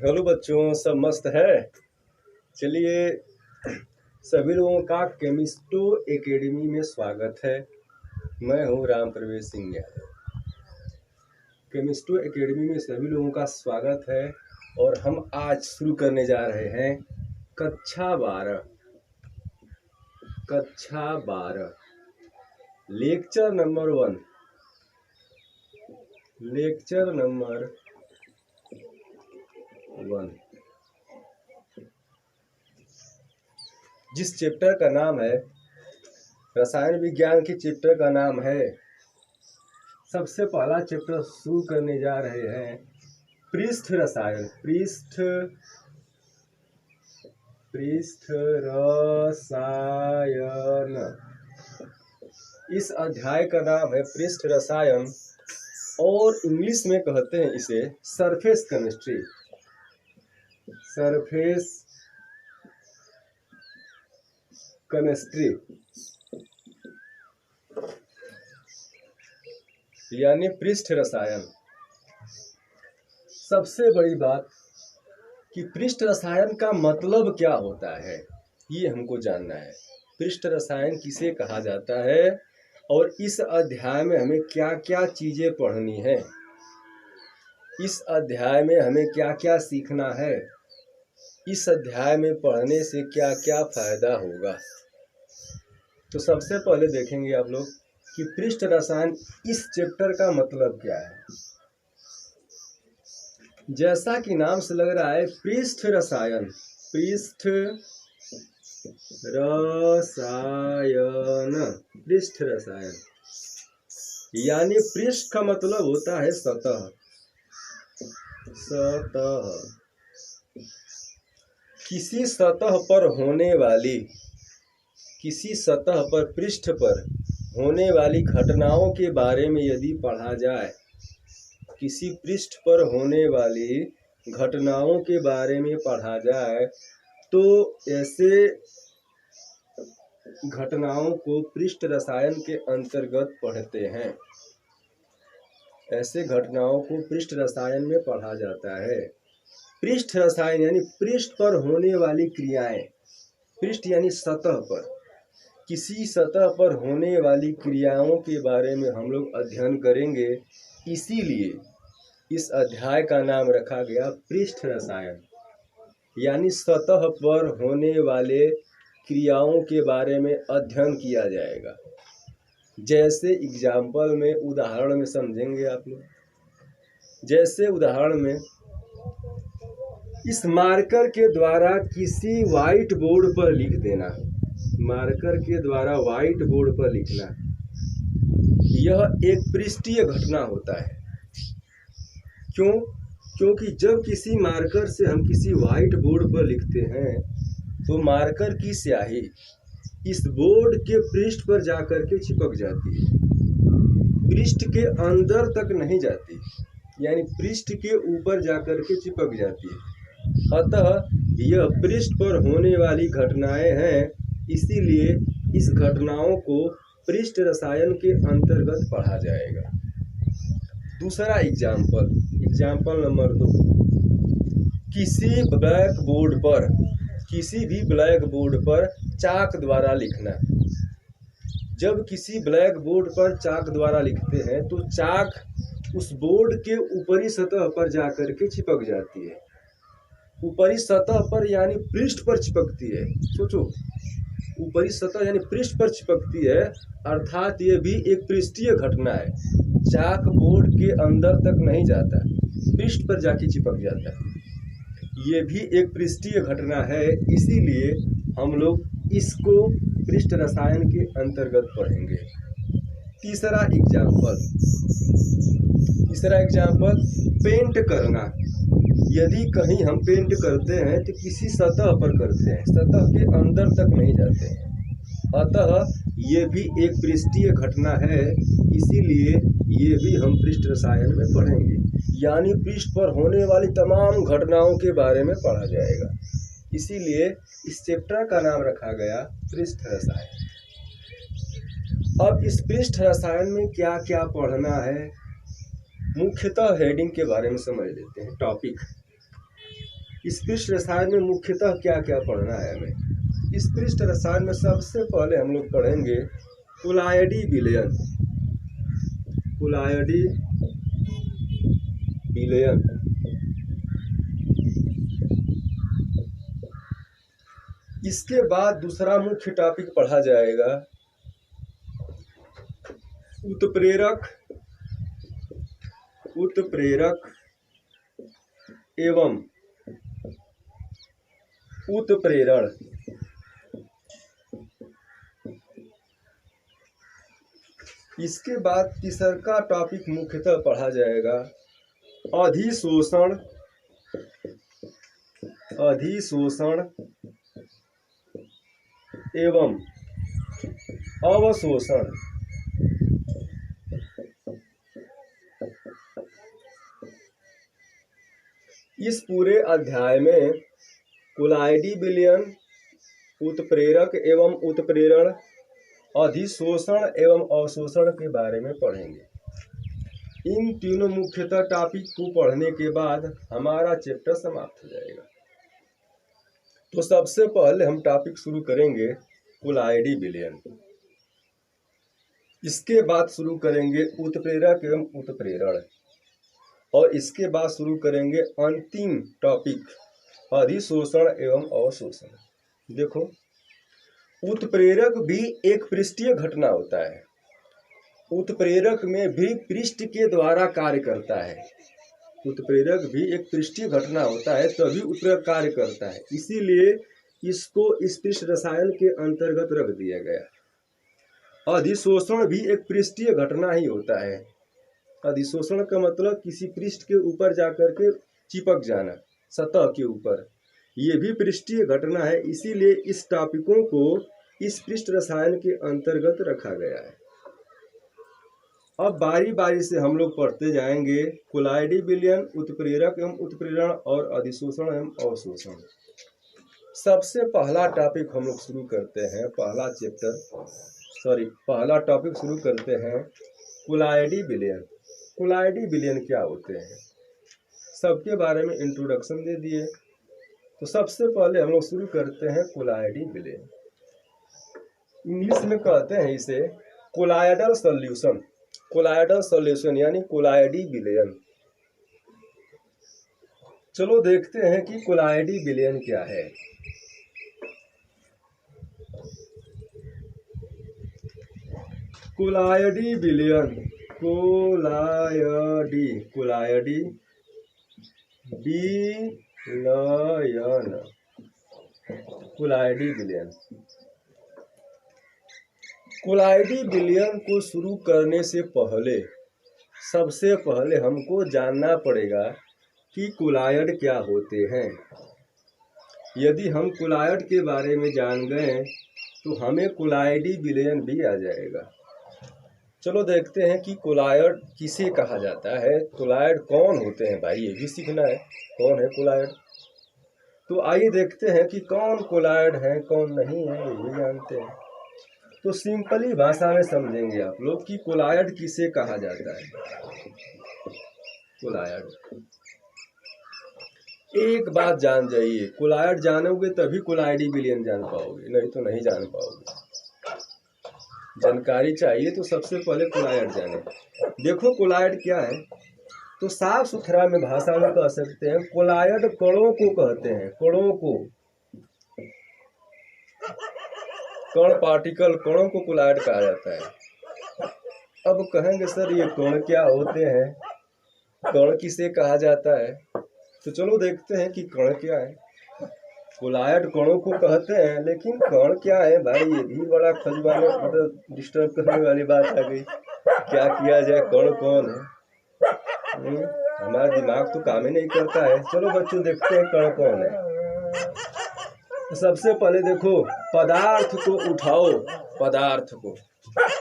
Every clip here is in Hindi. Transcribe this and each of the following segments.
हेलो बच्चों, सब मस्त है। चलिए, सभी लोगों का केमिस्ट्रो एकेडमी में स्वागत है। मैं हूं राम प्रवेश सिंह यादव। केमिस्ट्रो एकेडमी में सभी लोगों का स्वागत है और हम आज शुरू करने जा रहे हैं कक्षा 12 लेक्चर नंबर 1। जिस चैप्टर का नाम है रसायन विज्ञान के चैप्टर का नाम है, सबसे पहला चैप्टर शुरू करने जा रहे हैं पृष्ठ रसायन। इस अध्याय का नाम है पृष्ठ रसायन और इंग्लिश में कहते हैं इसे सरफेस केमिस्ट्री। यानी पृष्ठ रसायन। सबसे बड़ी बात कि पृष्ठ रसायन का मतलब क्या होता है, ये हमको जानना है। पृष्ठ रसायन किसे कहा जाता है और इस अध्याय में हमें क्या क्या चीजें पढ़नी है, इस अध्याय में हमें क्या क्या सीखना है, इस अध्याय में पढ़ने से क्या क्या फायदा होगा। तो सबसे पहले देखेंगे आप लोग कि पृष्ठ रसायन इस चैप्टर का मतलब क्या है। जैसा कि नाम से लग रहा है पृष्ठ रसायन यानी पृष्ठ का मतलब होता है सतह। किसी सतह पर पृष्ठ पर होने वाली घटनाओं के बारे में यदि पढ़ा जाए, किसी पृष्ठ पर होने वाली घटनाओं के बारे में पढ़ा जाए तो ऐसे घटनाओं को पृष्ठ रसायन के अंतर्गत पढ़ते हैं। ऐसे घटनाओं को पृष्ठ रसायन में पढ़ा जाता है। पृष्ठ रसायन यानी पृष्ठ पर होने वाली क्रियाएं। पृष्ठ यानी सतह पर, किसी सतह पर होने वाली क्रियाओं के बारे में हम लोग अध्ययन करेंगे। इसीलिए इस अध्याय का नाम रखा गया पृष्ठ रसायन, यानी सतह पर होने वाले क्रियाओं के बारे में अध्ययन किया जाएगा। जैसे एग्जाम्पल में, उदाहरण में समझेंगे आप लोग। जैसे उदाहरण में, इस मार्कर के द्वारा किसी व्हाइट बोर्ड पर लिख देना, मार्कर के द्वारा व्हाइट बोर्ड पर लिखना, यह एक पृष्ठीय घटना होता है। क्यों? क्योंकि जब किसी मार्कर से हम किसी व्हाइट बोर्ड पर लिखते हैं तो मार्कर की स्याही इस बोर्ड के पृष्ठ पर जाकर के चिपक जाती है, पृष्ठ के अंदर तक नहीं जाती, यानी पृष्ठ के ऊपर जाकर के चिपक जाती है। अतः यह पृष्ठ पर होने वाली घटनाएं हैं, इसीलिए इस घटनाओं को पृष्ठ रसायन के अंतर्गत पढ़ा जाएगा। दूसरा एग्जाम्पल नंबर 2, किसी भी ब्लैक बोर्ड पर चाक द्वारा लिखना। जब किसी ब्लैक बोर्ड पर चाक द्वारा लिखते हैं तो चाक उस बोर्ड के ऊपरी सतह पर जाकर के चिपक जाती है। ऊपरी सतह पर यानी पृष्ठ पर चिपकती है। सोचो, ऊपरी सतह यानी पृष्ठ पर चिपकती है, अर्थात ये भी एक पृष्ठीय घटना है। चाक बोर्ड के अंदर तक नहीं जाता, पृष्ठ पर जाके चिपक जाता है। ये भी एक पृष्ठीय घटना है, इसीलिए हम लोग इसको पृष्ठ रसायन के अंतर्गत पढ़ेंगे। तीसरा एग्जाम्पल पेंट करना। यदि कहीं हम पेंट करते हैं तो किसी सतह पर करते हैं, सतह के अंदर तक नहीं जाते हैं। अतः ये भी एक पृष्ठीय घटना है, इसीलिए ये भी हम पृष्ठ रसायन में पढ़ेंगे। यानी पृष्ठ पर होने वाली तमाम घटनाओं के बारे में पढ़ा जाएगा, इसीलिए इस चैप्टर का नाम रखा गया पृष्ठ रसायन। अब इस पृष्ठ रसायन में क्या क्या पढ़ना है, मुख्यतः हेडिंग के बारे में समझ लेते हैं। टॉपिक इस पृष्ठ रसायन में मुख्यतः क्या क्या पढ़ना है हमें। इस पृष्ठ रसायन में सबसे पहले हम लोग पढ़ेंगे कुलायडी विलयन। कुलायडी विलयन, इसके बाद दूसरा मुख्य टॉपिक पढ़ा जाएगा उत्प्रेरक, उत्प्रेरक एवं उत्प्रेरण। इसके बाद तीसरा टॉपिक मुख्यतः पढ़ा जाएगा अधिशोषण, अधिशोषण एवं अवशोषण। इस पूरे अध्याय में कुलायडी विलयन, उत्प्रेरक एवं उत्प्रेरण, अधिशोषण एवं अवशोषण के बारे में पढ़ेंगे। इन तीनों मुख्यतः टॉपिक को पढ़ने के बाद हमारा चैप्टर समाप्त हो जाएगा। तो सबसे पहले हम टॉपिक शुरू करेंगे कुलायडी विलयन, इसके बाद शुरू करेंगे उत्प्रेरक एवं उत्प्रेरण, और इसके बाद शुरू करेंगे अंतिम टॉपिक अधिशोषण एवं अवशोषण। देखो, उत्प्रेरक भी एक पृष्ठीय घटना होता है। उत्प्रेरक में भी पृष्ठ के द्वारा कार्य करता है। उत्प्रेरक भी एक पृष्ठीय घटना होता है, तभी उत्प्रेरक कार्य करता है। इसीलिए इसको इस पृष्ठ रसायन के अंतर्गत रख दिया गया। अधिशोषण भी एक पृष्ठीय घटना ही होता है। अधिशोषण का मतलब किसी पृष्ठ के ऊपर जाकर के चिपक जाना, सतह के ऊपर, ये भी पृष्ठीय घटना है। इसीलिए इस टॉपिकों को इस पृष्ठ रसायन के अंतर्गत रखा गया है। अब बारी बारी से हम लोग पढ़ते जाएंगे कुलायडी विलयन, उत्प्रेरक एवं उत्प्रेरण और अधिशोषण एवं अवशोषण। सबसे पहला टॉपिक हम लोग शुरू करते हैं, पहला टॉपिक शुरू करते हैं कुलायडी विलयन। कुलायडी विलयन क्या होते हैं, सबके बारे में इंट्रोडक्शन दे दिए। तो सबसे पहले हम लोग शुरू करते हैं कुलायडी विलयन। इंग्लिश में कहते हैं इसे कोलायडल सॉल्यूशन, कोलायडल सॉल्यूशन यानी कुलायडी विलयन। चलो देखते हैं कि कुलायडी विलयन क्या है। कुलायडी विलयन, कुलायडी, कुलायडी विलयन, कुलायडी विलयन। कुलायडी विलयन को शुरू करने से पहले सबसे पहले हमको जानना पड़ेगा कि कुलायड क्या होते हैं। यदि हम कुलायड के बारे में जान गए तो हमें कुलायडी विलयन भी आ जाएगा। चलो देखते हैं कि कुलायड किसे कहा जाता है, कुलायड कौन होते हैं। भाई ये भी सीखना है, कौन है कुलायड। तो आइए देखते हैं कि कौन कुलायड है कौन नहीं है, ये भी जानते हैं। तो सिंपली भाषा में समझेंगे आप लोग कि कुलायड किसे कहा जाता है। कुलायड, एक बात जान जाइए, कुलायड जानोगे तभी कुलायडी विलयन जान पाओगे, नहीं तो नहीं जान पाओगे। जानकारी चाहिए तो सबसे पहले कुलायड जाने। देखो कुलायड क्या है, तो साफ सुथरा में भाषा में कह सकते हैं कुलायड कणों को कहते हैं, कणों को, कण पार्टिकल, कणों को कुलायड कहा जाता है। अब कहेंगे सर ये कण क्या होते हैं, कण किसे कहा जाता है, तो चलो देखते हैं कि कण क्या है। कुलायड कणों को कहते हैं, लेकिन कण क्या है भाई, ये भी बड़ा खजुआने मतलब डिस्टर्ब करने वाली बात आ गई। क्या किया जाए, कण कौन है, हमारा दिमाग तो काम ही नहीं करता है। चलो बच्चों देखते हैं कण कौन है। तो सबसे पहले देखो, पदार्थ को उठाओ, पदार्थ को,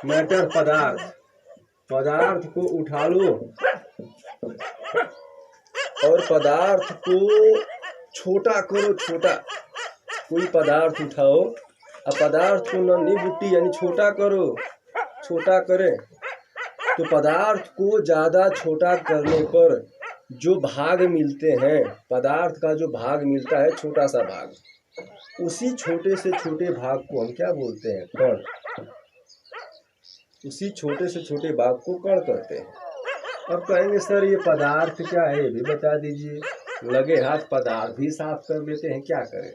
मैटर पदार्थ, पदार्थ को उठा लो और पदार्थ को छोटा करो, छोटा, कोई पदार्थ उठाओ और पदार्थ को नन्ही बुट्टी यानी छोटा करो, छोटा करें तो पदार्थ को ज़्यादा छोटा करने पर जो भाग मिलते हैं, पदार्थ का जो भाग मिलता है, छोटा सा भाग, उसी छोटे से छोटे भाग को हम क्या बोलते हैं? कण। उसी छोटे से छोटे भाग को कण कहते हैं। अब कहेंगे सर ये पदार्थ क्या है, ये भी बता दीजिए। लगे हाथ पदार्थ भी साफ कर देते हैं, क्या करें।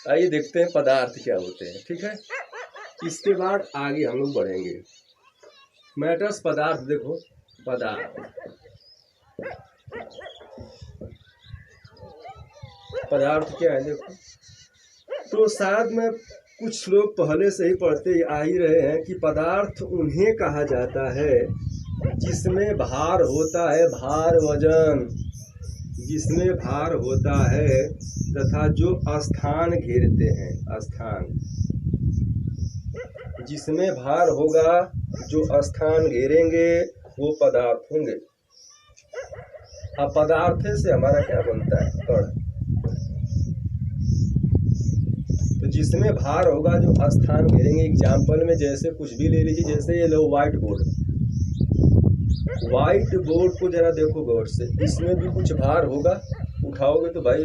आइए देखते हैं पदार्थ क्या होते हैं, ठीक है। इसके बाद आगे हम लोग बढ़ेंगे। मैटर्स पदार्थ, देखो पदार्थ, पदार्थ क्या है देखो। तो शायद में कुछ लोग पहले से ही पढ़ते आ ही रहे हैं कि पदार्थ उन्हें कहा जाता है जिसमें भार होता है, भार वजन, जिसमें भार होता है तथा जो स्थान घेरते हैं, स्थान, जिसमें भार होगा, जो स्थान घेरेंगे वो पदार्थ होंगे। अब पदार्थ से हमारा क्या बनता है? कण। तो जिसमें भार होगा, जो स्थान घेरेंगे, एग्जाम्पल में जैसे कुछ भी ले लीजिए, जैसे ये लो व्हाइट बोर्ड। व्हाइट बोर्ड को जरा देखो गौर से, इसमें भी कुछ भार होगा। उठाओगे तो भाई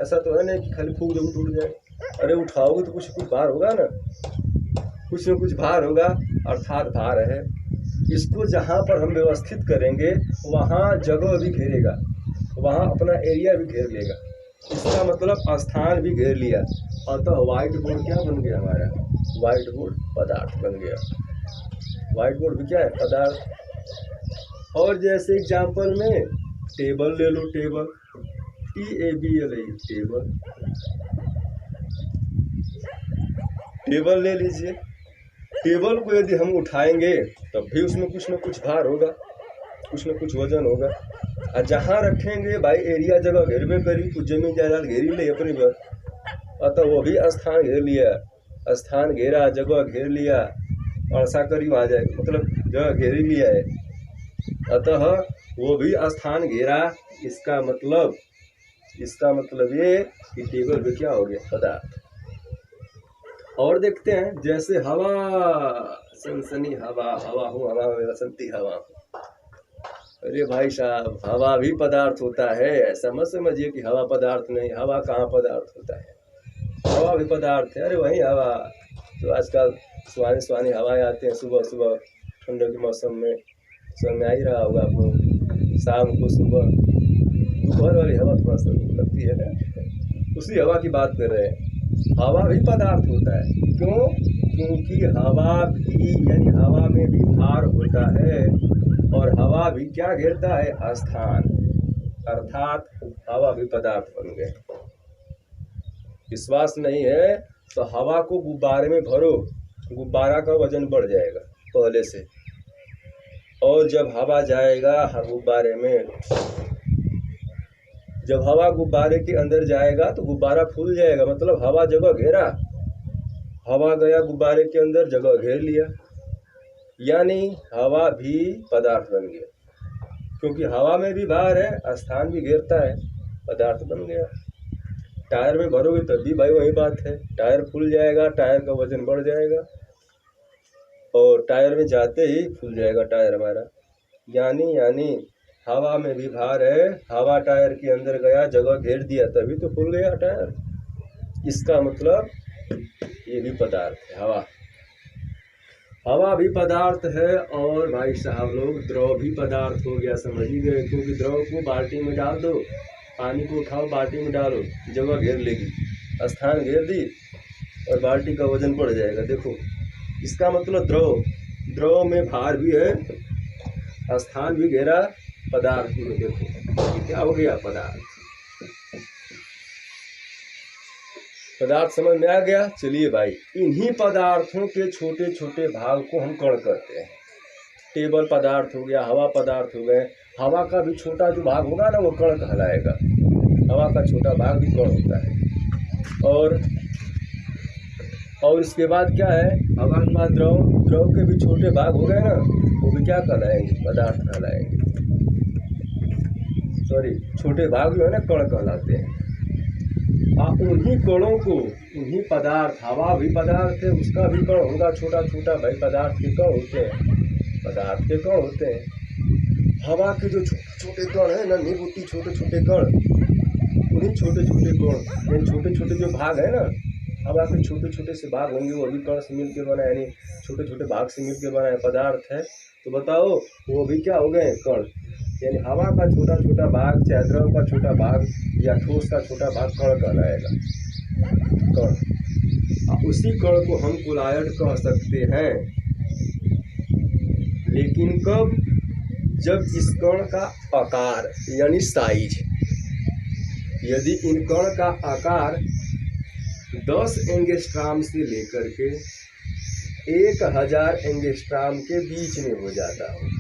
ऐसा तो है नहीं कि खाली फूक दो टूट जाए, अरे उठाओगे तो कुछ भार होगा ना, कुछ न कुछ भार होगा, अर्थात भार है। इसको जहाँ पर हम व्यवस्थित करेंगे वहाँ जगह भी घेरेगा, वहाँ अपना एरिया भी घेर लेगा। इसका मतलब स्थान भी घेर लिया। अतः व्हाइट बोर्ड क्या बन गया हमारा? व्हाइट बोर्ड पदार्थ बन गया। व्हाइट बोर्ड भी क्या है? पदार्थ। और जैसे एग्जाम्पल में टेबल ले लो, टेबल, TABLE, टेबल, टेबल ले लीजिए। टेबल को यदि हम उठाएंगे तब भी उसमें कुछ न कुछ भार होगा, कुछ न कुछ वजन होगा। और जहाँ रखेंगे भाई एरिया जगह घेरबे करी, कुछ जमीन जायदाद घेरी ले अपनी बार, अतः वो भी स्थान घेर लिया, स्थान घेरा, जगह घेर लिया, और ऐसा करी वहाँ जाए, मतलब जगह घेरी लिया है, अतः वो भी स्थान घेरा। इसका मतलब ये कि टेबल भी क्या हो गया? पदार्थ। और देखते हैं जैसे हवा, सनसनी हवा, हवा हूँ, हवा में बसंती हवा। अरे भाई साहब, हवा भी पदार्थ होता है, ऐसा मत समझिए कि हवा पदार्थ नहीं। हवा कहाँ पदार्थ होता है? हवा भी पदार्थ है। अरे वही हवा जो आजकल सुहानी सुहानी हवाएं आते हैं सुबह सुबह ठंड के मौसम में, समझ में आ ही रहा होगा आपको। शाम को, सुबह, दोपहर वाली हवा थोड़ा सा लगती है ना, उसी हवा की बात कर रहे हैं। हवा भी पदार्थ होता है। क्यों? क्योंकि हवा भी, यानी हवा में भी भार होता है, और हवा भी क्या घेरता है? स्थान, अर्थात हवा भी पदार्थ बन गए। विश्वास नहीं है तो हवा को गुब्बारे में भरो, गुब्बारा का वजन बढ़ जाएगा पहले से, और जब हवा जाएगा गुब्बारे में, जब हवा गुब्बारे के अंदर जाएगा तो गुब्बारा फूल जाएगा, मतलब हवा जगह घेरा, हवा गया गुब्बारे के अंदर, जगह घेर लिया, यानी हवा भी पदार्थ बन गया। क्योंकि हवा में भी भार है, स्थान भी घेरता है, पदार्थ बन गया। टायर में भरोगे तब भी भाई वही बात है, टायर फूल जाएगा, टायर का वजन बढ़ जाएगा, और टायर में जाते ही फूल जाएगा टायर हमारा। यानी हवा में भी भार है, हवा टायर के अंदर गया, जगह घेर दिया, तभी तो फूल गया टायर। इसका मतलब ये भी पदार्थ है, हवा। हवा भी पदार्थ है, और भाई साहब लोग द्रव भी पदार्थ हो गया, समझ ही गए। क्योंकि द्रव को बाल्टी में डाल दो, पानी को उठाओ बाल्टी में डालो, जगह घेर लेगी, स्थान घेर दी, और बाल्टी का वजन बढ़ जाएगा। देखो, इसका मतलब द्रव में भार भी है, स्थान भी घेरा, पदार्थ में। देखो क्या हो गया? पदार्थ। पदार्थ समझ में आ गया? चलिए भाई, इन्हीं पदार्थों के छोटे छोटे भाग को हम कण कहते हैं। टेबल पदार्थ हो गया, हवा पदार्थ हो गए। हवा का भी छोटा जो भाग होगा ना, वो कण कहलाएगा। हवा का छोटा भाग भी कण होता है। और इसके बाद क्या है? हवा के बाद द्रव के भी छोटे भाग हो गए ना, वो भी क्या कहलाएंगे? पदार्थ कहलाएंगे। सॉरी, छोटे भाग जो है ना, कण कहलाते हैं। उन्हीं कणों को, उन्हीं पदार्थ, हवा भी पदार्थ है, उसका भी कण होगा छोटा छोटा, भाई पदार्थ के कण होते हैं, पदार्थ के कण होते हैं। हवा के जो छोटे कण है, नन्ही बूटी छोटे छोटे कण, उन्हीं छोटे छोटे कण यानी छोटे छोटे जो भाग है ना, अब आपके छोटे छोटे से भाग होंगे, वो भी कण से मिल के बना है, यानी छोटे छोटे भाग से मिल के बना है पदार्थ है। तो बताओ वो भी क्या हो गए? कण। यानी हवा का छोटा छोटा भाग, चाहे द्रव का छोटा भाग या ठोस का छोटा भाग कण कहलाएगा, कण। उसी कण को हम कोलॉइड कह सकते हैं, लेकिन कब? जब इस कण का आकार यानी साइज, यदि इन कण का आकार 10 एंगस्ट्राम से लेकर के 1000 एंगस्ट्राम के बीच में हो जाता हो,